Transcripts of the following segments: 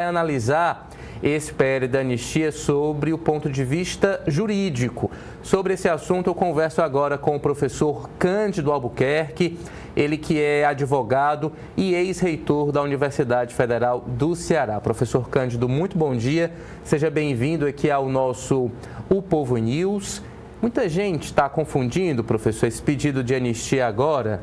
analisar esse PL da anistia sobre o ponto de vista jurídico. Sobre esse assunto, eu converso agora com o professor Cândido Albuquerque, ele que é advogado e ex-reitor da Universidade Federal do Ceará. Professor Cândido, muito bom dia. Seja bem-vindo aqui ao nosso O Povo News. Muita gente está confundindo, professor, esse pedido de anistia agora,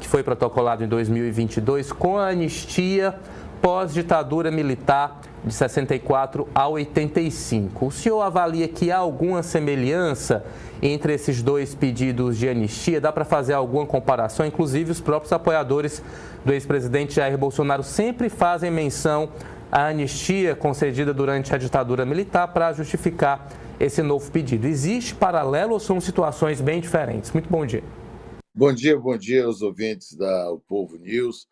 que foi protocolado em 2022, com a anistia pós-ditadura militar de 64 a 85. O senhor avalia que há alguma semelhança entre esses dois pedidos de anistia? Dá para fazer alguma comparação? Inclusive, os próprios apoiadores do ex-presidente Jair Bolsonaro sempre fazem menção à anistia concedida durante a ditadura militar para justificar esse novo pedido. Existe paralelo ou são situações bem diferentes? Muito bom dia. Bom dia aos ouvintes da O Povo News.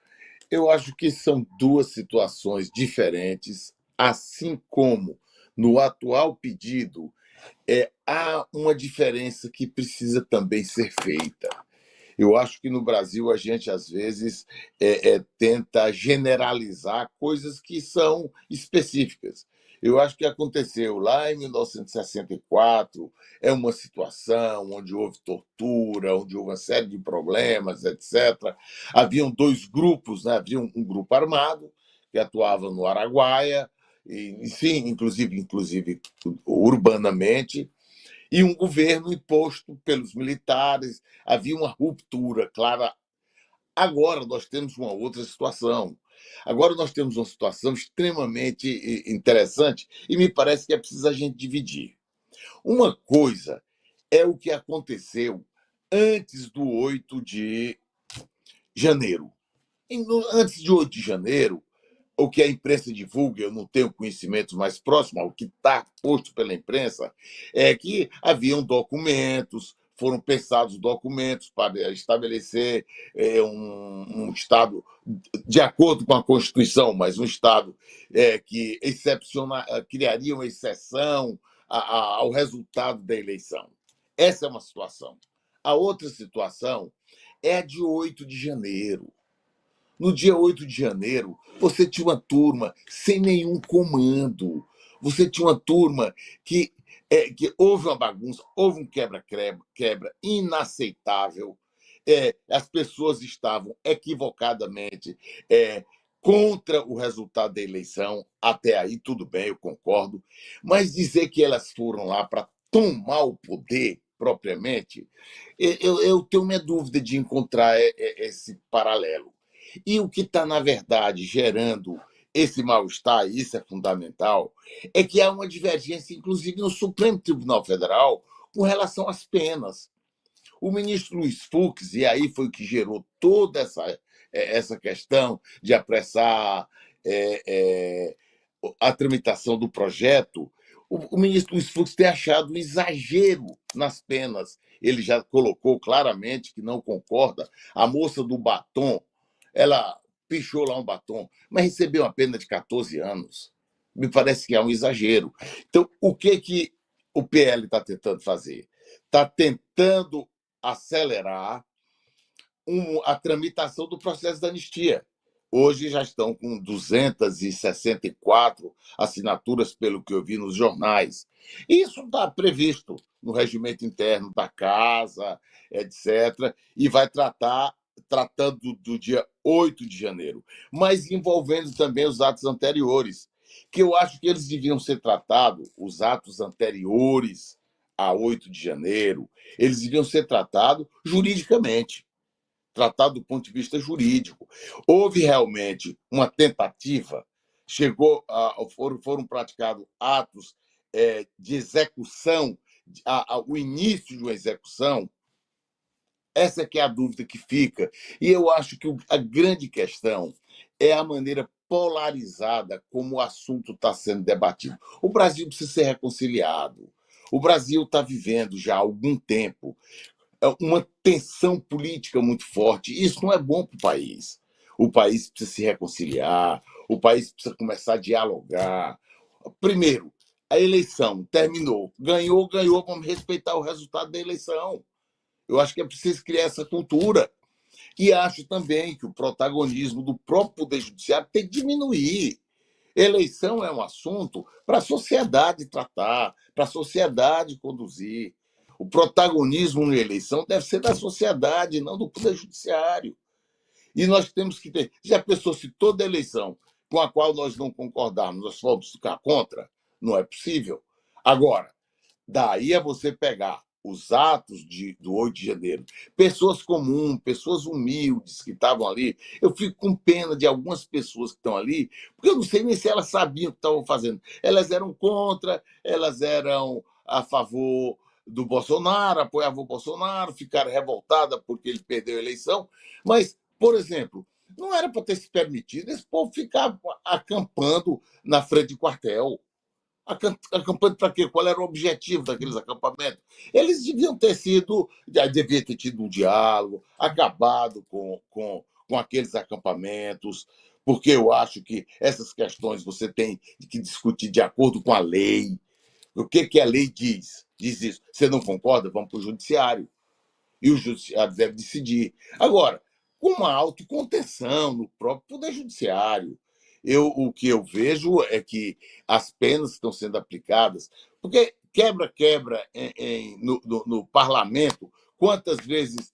Eu acho que são duas situações diferentes, assim como no atual pedido há uma diferença que precisa também ser feita. Eu acho que no Brasil a gente, às vezes, tenta generalizar coisas que são específicas. Eu acho que aconteceu lá em 1964, é uma situação onde houve tortura, onde houve uma série de problemas, etc. Haviam dois grupos, né? Havia um grupo armado que atuava no Araguaia, e, sim, inclusive urbanamente, e um governo imposto pelos militares. Havia uma ruptura clara. Agora nós temos uma outra situação. Agora nós temos uma situação extremamente interessante e me parece que é preciso a gente dividir. Uma coisa é o que aconteceu antes do 8 de janeiro. Antes de 8 de janeiro, o que a imprensa divulga, eu não tenho conhecimentos mais próximos, o que está posto pela imprensa, é que haviam documentos, foram pensados documentos para estabelecer um Estado de acordo com a Constituição, mas um Estado que criaria uma exceção ao resultado da eleição. Essa é uma situação. A outra situação é a de 8 de janeiro. No dia 8 de janeiro, você tinha uma turma sem nenhum comando. Você tinha uma turma que houve uma bagunça, houve um quebra inaceitável. As pessoas estavam equivocadamente contra o resultado da eleição. Até aí, tudo bem, eu concordo. Mas dizer que elas foram lá para tomar o poder propriamente, eu tenho minha dúvida de encontrar esse paralelo. E o que está, na verdade, gerando esse mal-estar, e isso é fundamental, é que há uma divergência, inclusive, no Supremo Tribunal Federal com relação às penas. O ministro Luiz Fux, e aí foi o que gerou toda essa questão de apressar a tramitação do projeto, o ministro Luiz Fux tem achado um exagero nas penas. Ele já colocou claramente que não concorda. A moça do batom, ela pichou lá um batom, mas recebeu uma pena de 14 anos. Me parece que é um exagero. Então, o que o PL está tentando fazer? Está tentando acelerar a tramitação do processo da anistia. Hoje já estão com 264 assinaturas, pelo que eu vi nos jornais. Isso está previsto no regimento interno da Casa, etc., e vai tratando do dia 8 de janeiro, mas envolvendo também os atos anteriores, que eu acho que eles deviam ser tratados, os atos anteriores a 8 de janeiro, eles deviam ser tratados juridicamente, tratado do ponto de vista jurídico. Houve realmente uma tentativa, foram praticados atos de execução, o início de uma execução. Essa que é a dúvida que fica. E eu acho que a grande questão é a maneira polarizada como o assunto está sendo debatido. O Brasil precisa ser reconciliado. O Brasil está vivendo já há algum tempo uma tensão política muito forte. Isso não é bom para o país. O país precisa se reconciliar, o país precisa começar a dialogar. Primeiro, a eleição terminou. Ganhou, vamos respeitar o resultado da eleição. Eu acho que é preciso criar essa cultura. E acho também que o protagonismo do próprio Poder Judiciário tem que diminuir. Eleição é um assunto para a sociedade tratar, para a sociedade conduzir. O protagonismo na eleição deve ser da sociedade, não do Poder Judiciário. E nós temos que ter. Já pensou se toda eleição com a qual nós não concordarmos, nós formos ficar contra? Não é possível. Agora, daí é você pegar os atos do 8 de janeiro, pessoas comuns, pessoas humildes que estavam ali. Eu fico com pena de algumas pessoas que estão ali, porque eu não sei nem se elas sabiam o que estavam fazendo. Elas eram contra, elas eram a favor do Bolsonaro, apoiavam o Bolsonaro, ficaram revoltadas porque ele perdeu a eleição. Mas, por exemplo, não era para ter se permitido esse povo ficar acampando na frente do quartel. Acampamento para quê? Qual era o objetivo daqueles acampamentos? Eles deviam ter sido, já devia ter tido um diálogo, acabado com aqueles acampamentos, porque eu acho que essas questões você tem que discutir de acordo com a lei. O que a lei diz? Diz isso. Você não concorda? Vamos para o judiciário. E o judiciário deve decidir. Agora, com uma autocontenção no próprio Poder Judiciário. O que eu vejo é que as penas estão sendo aplicadas, porque quebra-quebra no parlamento, quantas vezes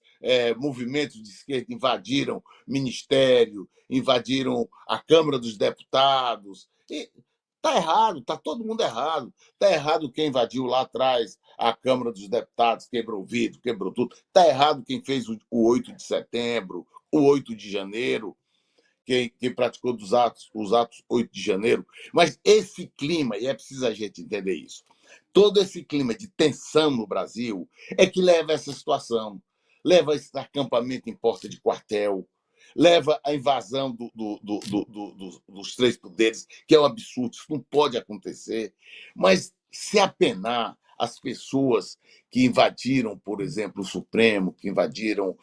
movimentos de esquerda invadiram ministério, invadiram a Câmara dos Deputados. Está errado, está todo mundo errado. Está errado quem invadiu lá atrás a Câmara dos Deputados, quebrou o vidro, quebrou tudo. Está errado quem fez o 8 de setembro, o 8 de janeiro, quem praticou os atos 8 de janeiro. Mas esse clima, e é preciso a gente entender isso, todo esse clima de tensão no Brasil é que leva a essa situação. Leva a esse acampamento em porta de quartel, leva à invasão dos três poderes, que é um absurdo, isso não pode acontecer. Mas se apenar as pessoas que invadiram, por exemplo, o Supremo, que invadiram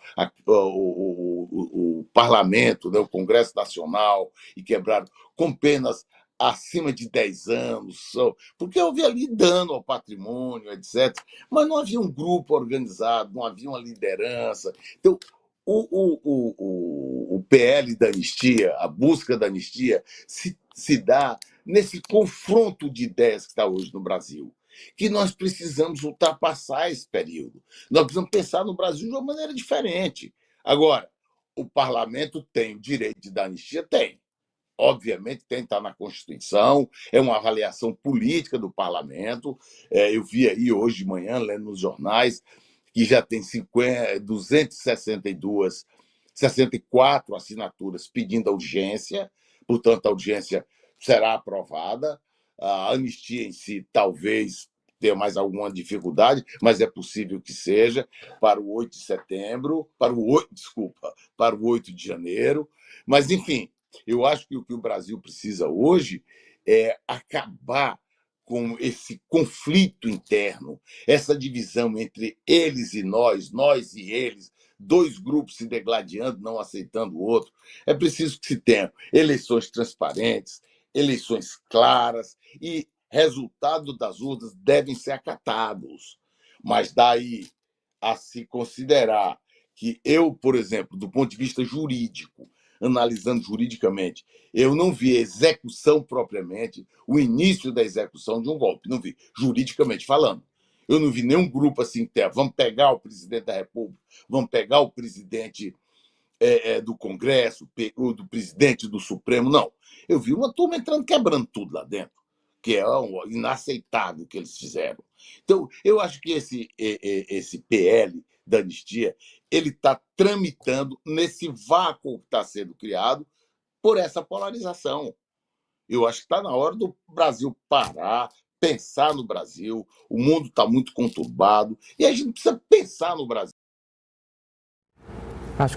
o parlamento, né, o Congresso Nacional, e quebraram com penas acima de 10 anos, porque houve ali dano ao patrimônio, etc. Mas não havia um grupo organizado, não havia uma liderança. Então, o PL da anistia, a busca da anistia, se dá nesse confronto de ideias que está hoje no Brasil, que nós precisamos ultrapassar esse período. Nós precisamos pensar no Brasil de uma maneira diferente. Agora, o parlamento tem o direito de dar anistia? Tem. Obviamente tem que estar na Constituição, é uma avaliação política do parlamento. Eu vi aí hoje de manhã, lendo nos jornais, que já tem 262, 64 assinaturas pedindo audiência, portanto, a audiência será aprovada. A anistia em si talvez tenha mais alguma dificuldade, mas é possível que seja para o 8 de setembro, para o 8 de janeiro. Mas, enfim, eu acho que o que o Brasil precisa hoje é acabar com esse conflito interno, essa divisão entre eles e nós e eles, dois grupos se degladiando, não aceitando o outro. É preciso que se tenha eleições transparentes, eleições claras e resultados das urnas devem ser acatados. Mas daí a se considerar que eu, por exemplo, do ponto de vista jurídico, analisando juridicamente, eu não vi a execução propriamente, o início da execução de um golpe, não vi, juridicamente falando. Eu não vi nenhum grupo assim, vamos pegar o presidente da República, vamos pegar o presidente do Congresso, do presidente do Supremo, não. Eu vi uma turma entrando, quebrando tudo lá dentro, que é inaceitável o que eles fizeram. Então, eu acho que esse PL da anistia ele está tramitando nesse vácuo que está sendo criado por essa polarização. Eu acho que está na hora do Brasil parar, pensar no Brasil. O mundo está muito conturbado e a gente precisa pensar no Brasil. Acho que